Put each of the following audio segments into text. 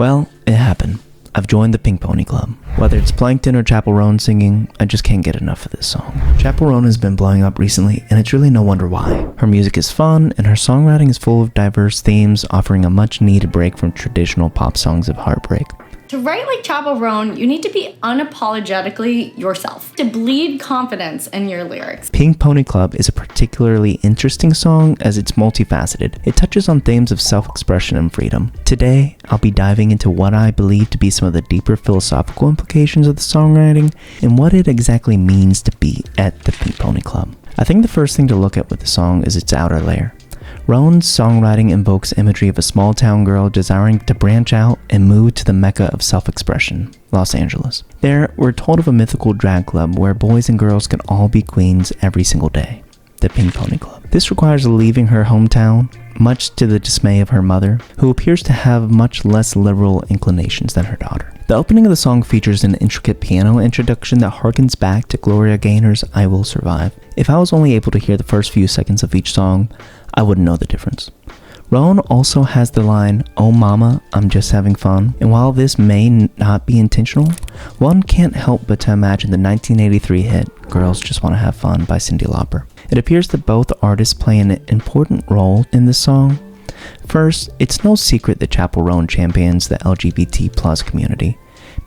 Well, it happened. I've joined the Pink Pony Club. Whether it's Plankton or Chappell Roan singing, I just can't get enough of this song. Chappell Roan has been blowing up recently, and it's really no wonder why. Her music is fun, and her songwriting is full of diverse themes, offering a much-needed break from traditional pop songs of heartbreak. To write like Chappell Roan, you need to be unapologetically yourself, to bleed confidence in your lyrics. Pink Pony Club is a particularly interesting song as it's multifaceted. It touches on themes of self-expression and freedom. Today, I'll be diving into what I believe to be some of the deeper philosophical implications of the songwriting and what it exactly means to be at the Pink Pony Club. I think the first thing to look at with the song is its outer layer. Roan's songwriting invokes imagery of a small-town girl desiring to branch out and move to the mecca of self-expression, Los Angeles. There, we're told of a mythical drag club where boys and girls can all be queens every single day, the Pink Pony Club. This requires leaving her hometown, much to the dismay of her mother, who appears to have much less liberal inclinations than her daughter. The opening of the song features an intricate piano introduction that harkens back to Gloria Gaynor's I Will Survive. If I was only able to hear the first few seconds of each song, I wouldn't know the difference. Roan also has the line, "Oh mama, I'm just having fun," and while this may not be intentional, one can't help but to imagine the 1983 hit, Girls Just Want to Have Fun by Cyndi Lauper. It appears that both artists play an important role in this song. First, it's no secret that Chappell Roan champions the LGBT+ community.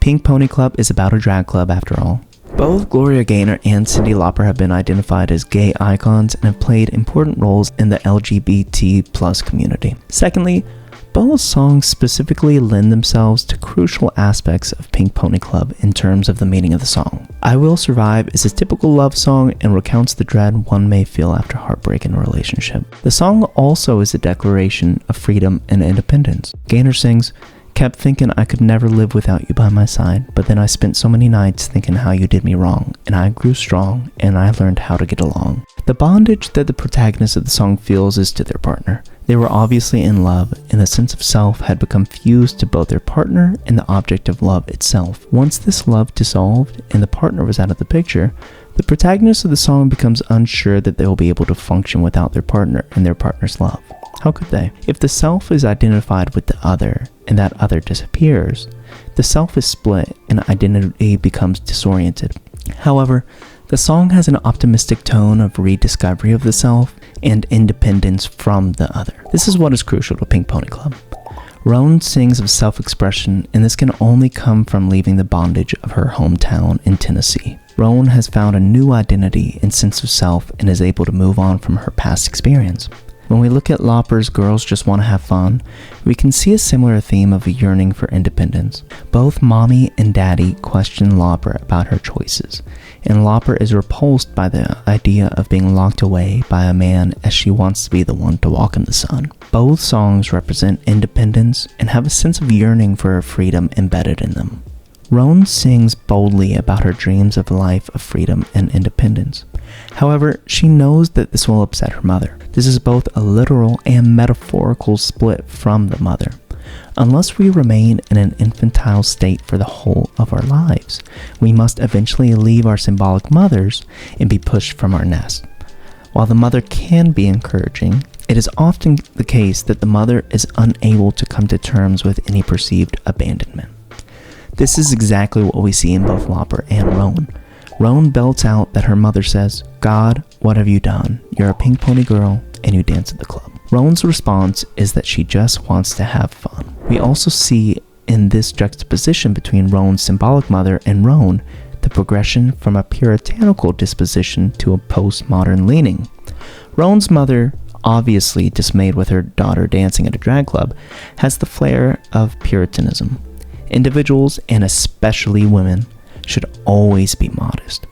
Pink Pony Club is about a drag club after all. Both Gloria Gaynor and Cyndi Lauper have been identified as gay icons and have played important roles in the LGBT+ community. Secondly, both songs specifically lend themselves to crucial aspects of Pink Pony Club in terms of the meaning of the song. I Will Survive is a typical love song and recounts the dread one may feel after heartbreak in a relationship. The song also is a declaration of freedom and independence. Gaynor sings, "Kept thinking I could never live without you by my side, but then I spent so many nights thinking how you did me wrong, and I grew strong, and I learned how to get along." The bondage that the protagonist of the song feels is to their partner. They were obviously in love, and the sense of self had become fused to both their partner and the object of love itself. Once this love dissolved, and the partner was out of the picture, the protagonist of the song becomes unsure that they will be able to function without their partner and their partner's love. How could they? If the self is identified with the other, and that other disappears, the self is split and identity becomes disoriented. However, the song has an optimistic tone of rediscovery of the self and independence from the other. This is what is crucial to Pink Pony Club. Roan sings of self-expression, and this can only come from leaving the bondage of her hometown in Tennessee. Roan has found a new identity and sense of self and is able to move on from her past experience. When we look at Lauper's Girls Just Want to Have Fun, we can see a similar theme of a yearning for independence. Both mommy and daddy question Lauper about her choices, and Lauper is repulsed by the idea of being locked away by a man as she wants to be the one to walk in the sun. Both songs represent independence and have a sense of yearning for her freedom embedded in them. Roan sings boldly about her dreams of a life of freedom and independence. However, she knows that this will upset her mother. This is both a literal and metaphorical split from the mother. Unless we remain in an infantile state for the whole of our lives, we must eventually leave our symbolic mothers and be pushed from our nest. While the mother can be encouraging, it is often the case that the mother is unable to come to terms with any perceived abandonment. This is exactly what we see in both Lauper and Roan. Roan belts out that her mother says, "God, what have you done? You're a pink pony girl and you dance at the club." Roan's response is that she just wants to have fun. We also see in this juxtaposition between Roan's symbolic mother and Roan the progression from a puritanical disposition to a postmodern leaning. Roan's mother, obviously dismayed with her daughter dancing at a drag club, has the flair of puritanism. Individuals, and especially women, should always be modest.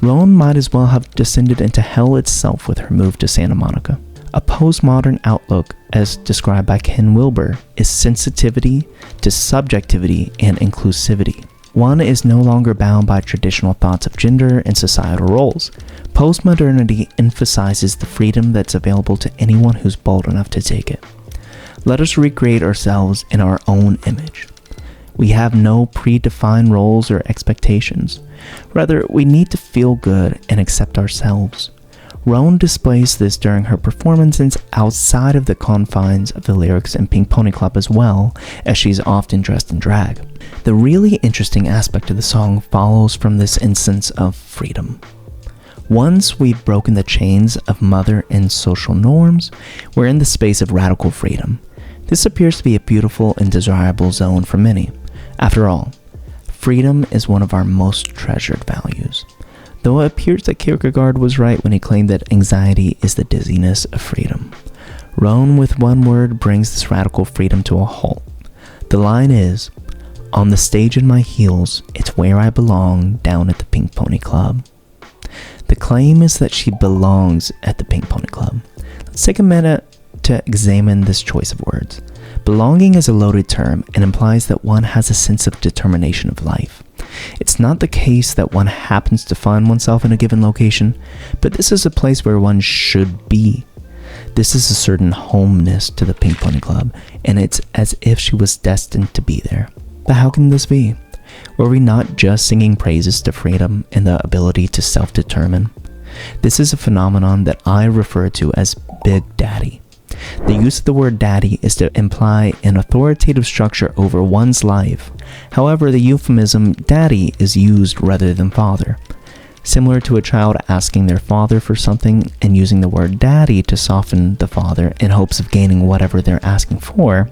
Roan might as well have descended into hell itself with her move to Santa Monica. A postmodern outlook, as described by Ken Wilber, is sensitivity to subjectivity and inclusivity. One is no longer bound by traditional thoughts of gender and societal roles. Postmodernity emphasizes the freedom that's available to anyone who's bold enough to take it. Let us recreate ourselves in our own image. We have no predefined roles or expectations. Rather, we need to feel good and accept ourselves. Roan displays this during her performances outside of the confines of the lyrics in Pink Pony Club as well, as she's often dressed in drag. The really interesting aspect of the song follows from this instance of freedom. Once we've broken the chains of mother and social norms, we're in the space of radical freedom. This appears to be a beautiful and desirable zone for many. After all, freedom is one of our most treasured values. Though it appears that Kierkegaard was right when he claimed that anxiety is the dizziness of freedom. Roan, with one word, brings this radical freedom to a halt. The line is, "On the stage in my heels, it's where I belong, down at the Pink Pony Club." The claim is that she belongs at the Pink Pony Club. Let's take a minute to examine this choice of words. Belonging is a loaded term and implies that one has a sense of determination of life. It's not the case that one happens to find oneself in a given location, but this is a place where one should be. This is a certain homeness to the Pink Pony Club, and it's as if she was destined to be there. But how can this be? Were we not just singing praises to freedom and the ability to self-determine? This is a phenomenon that I refer to as Big Daddy. The use of the word daddy is to imply an authoritative structure over one's life. However, the euphemism daddy is used rather than father. Similar to a child asking their father for something and using the word daddy to soften the father in hopes of gaining whatever they're asking for,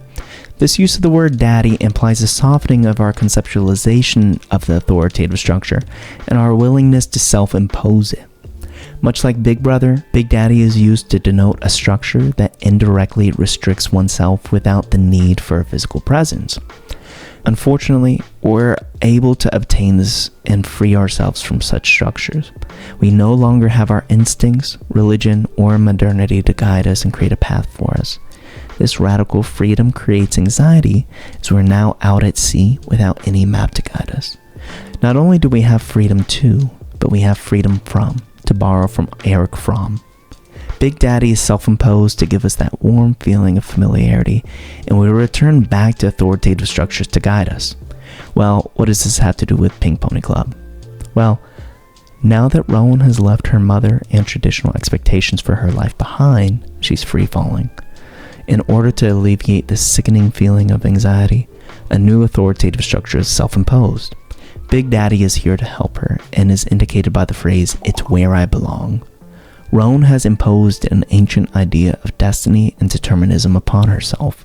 this use of the word daddy implies a softening of our conceptualization of the authoritative structure and our willingness to self-impose it. Much like Big Brother, Big Daddy is used to denote a structure that indirectly restricts oneself without the need for a physical presence. Unfortunately, we're able to obtain this and free ourselves from such structures. We no longer have our instincts, religion, or modernity to guide us and create a path for us. This radical freedom creates anxiety as we're now out at sea without any map to guide us. Not only do we have freedom to, but we have freedom from, to borrow from Eric Fromm. Big Daddy is self-imposed to give us that warm feeling of familiarity, and we return back to authoritative structures to guide us. Well, what does this have to do with Pink Pony Club? Well, now that Roan has left her mother and traditional expectations for her life behind, she's free-falling. In order to alleviate this sickening feeling of anxiety, a new authoritative structure is self-imposed. Big Daddy is here to help her and is indicated by the phrase, "It's where I belong." Roan has imposed an ancient idea of destiny and determinism upon herself.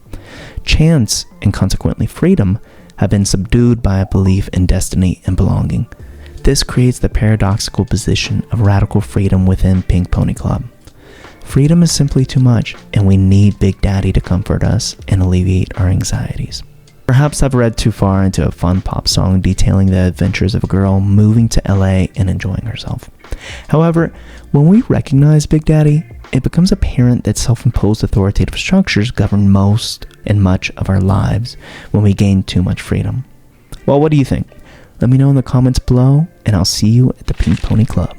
Chance, and consequently freedom, have been subdued by a belief in destiny and belonging. This creates the paradoxical position of radical freedom within Pink Pony Club. Freedom is simply too much, and we need Big Daddy to comfort us and alleviate our anxieties. Perhaps I've read too far into a fun pop song detailing the adventures of a girl moving to LA and enjoying herself. However, when we recognize Big Daddy, it becomes apparent that self-imposed authoritative structures govern most and much of our lives when we gain too much freedom. Well, what do you think? Let me know in the comments below, and I'll see you at the Pink Pony Club.